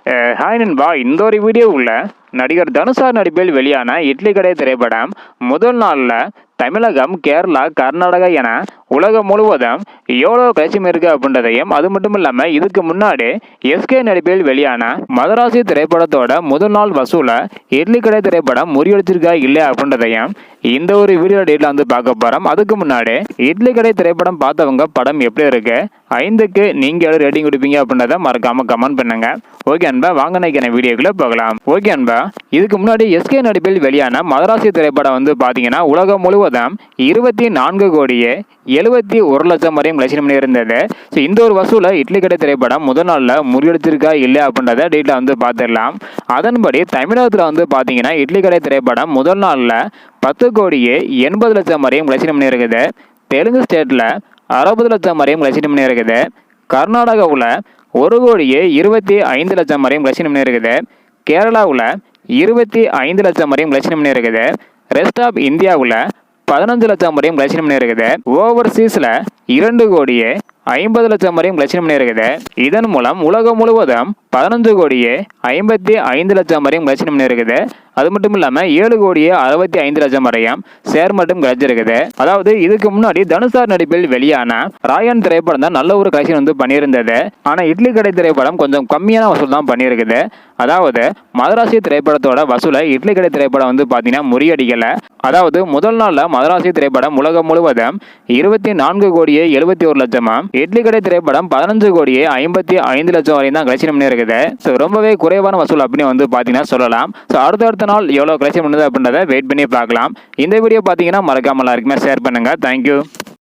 Hi நண்பா, இந்த ஒரு வீடியோவில் நடிகர் தனுஷார் நடிப்பில் வெளியான இட்லி கடை திரைப்படம் முதல் நாளில் தமிழகம், கேரளா, கர்நாடகா என உலகம் முழுவதும் எவ்வளோ கலெக்ஷன் இருக்குது அப்படின்றதையும், அது மட்டும் இல்லாமல் இதுக்கு முன்னாடி எஸ்கே நடிப்பில் வெளியான மதராசி திரைப்படத்தோட முதல் நாள் வசூலை இட்லி கடை திரைப்படம் முறியடிச்சிருக்கா இல்லை அப்படின்றதையும் இந்த ஒரு வீடியோ டேட்டில் வந்து பார்க்க போகிறோம். அதுக்கு முன்னாடி இட்லி கடை திரைப்படம் பார்த்தவங்க படம் எப்படி இருக்கு, 5க்கு நீங்கள் எவ்வளோ ரேட்டிங் கொடுப்பீங்க அப்படின்றத மறக்காமல் கமெண்ட் பண்ணுங்க. ஓகே அன்பா, வாங்க நினைக்கிற வீடியோக்குள்ளே போகலாம். ஓகே அன்பா, இதுக்கு முன்னாடி எஸ்கே நடிப்பில் வெளியான மதராசி திரைப்படம் வந்து பார்த்தீங்கன்னா உலகம் முழுவதும் 24 கோடியே 71 லட்சம் வரையும் கலெக்ஷன் பண்ணி இருந்தது. ஸோ இந்த ஒரு வசூலை இட்லி கடை திரைப்படம் முதல் நாளில் முறியடிச்சிருக்கா இல்லை அப்படின்றத டேட்டில் வந்து பார்த்துடலாம். அதன்படி தமிழகத்தில் வந்து பார்த்தீங்கன்னா இட்லி கடை திரைப்படம் முதல் நாளில் 10 கோடியே 80 லட்சம் வரையும் கலெக்ஷன் பண்ணி இருக்குது. தெலுங்கு ஸ்டேட்டில் 60 லட்சம் வரையும் கலெக்ஷன் பண்ணி இருக்குது. கர்நாடகாவில் 1 கோடியே 25 லட்சம் வரையும் கலெக்ஷன் பண்ணி இருக்குது. கேரளாவில் 25 லட்சம் வரையும் கலெக்ஷன் பண்ணி இருக்குது. ரெஸ்ட் ஆஃப் இந்தியாவில் 15 லட்சம் வரையும் கலெக்ஷன் பண்ணி இருக்குது. ஓவர்சீஸில் 2 கோடியே 50 லட்சம் வரையும் கலெக்ஷன் பண்ணி இருக்குது. இதன் மூலம் உலகம் முழுவதும் 15 கோடியே 55 லட்சம் வரையும் கலெக்ஷன் பண்ணி இருக்குது. அது மட்டும் இல்லாமல் 7 கோடியே 65 லட்சம் வரையும் ஷேர் மட்டும் கிடைச்சிருக்குது. அதாவது இதுக்கு முன்னாடி தனுஷார் நடிப்பில் வெளியான ராயன் திரைப்படம் தான் நல்ல ஒரு கலெக்ஷன் வந்து பண்ணியிருந்தது. ஆனால் இட்லி கடை திரைப்படம் கொஞ்சம் கம்மியான வசூல் தான் பண்ணியிருக்குது. அதாவது மதராசி திரைப்படத்தோட வசூலை இட்லி கடை திரைப்படம் வந்து பார்த்தீங்கன்னா முறியடிக்கலை. அதாவது முதல் நாளில் மதராசி திரைப்படம் உலகம் முழுவதும் 24 கோடியே 71 லட்சமா, இட்லி கடை திரைப்படம் 15 கோடியே 55 லட்சம் வரையும் தான் கலெக்ஷன் பண்ணி இருக்குது. ஸோ ரொம்பவே குறைவான வசூல் அப்படின்னு வந்து பார்த்தீங்கன்னா சொல்லலாம். ஸோ அடுத்தடுத்த நாள் எவ்வளோ கலெக்ஷன் பண்ணுது அப்படின்றத வெயிட் பண்ணி பார்க்கலாம். இந்த வீடியோ பார்த்தீங்கன்னா மறக்காம எல்லாருக்குமே ஷேர் பண்ணுங்க. தேங்க்யூ.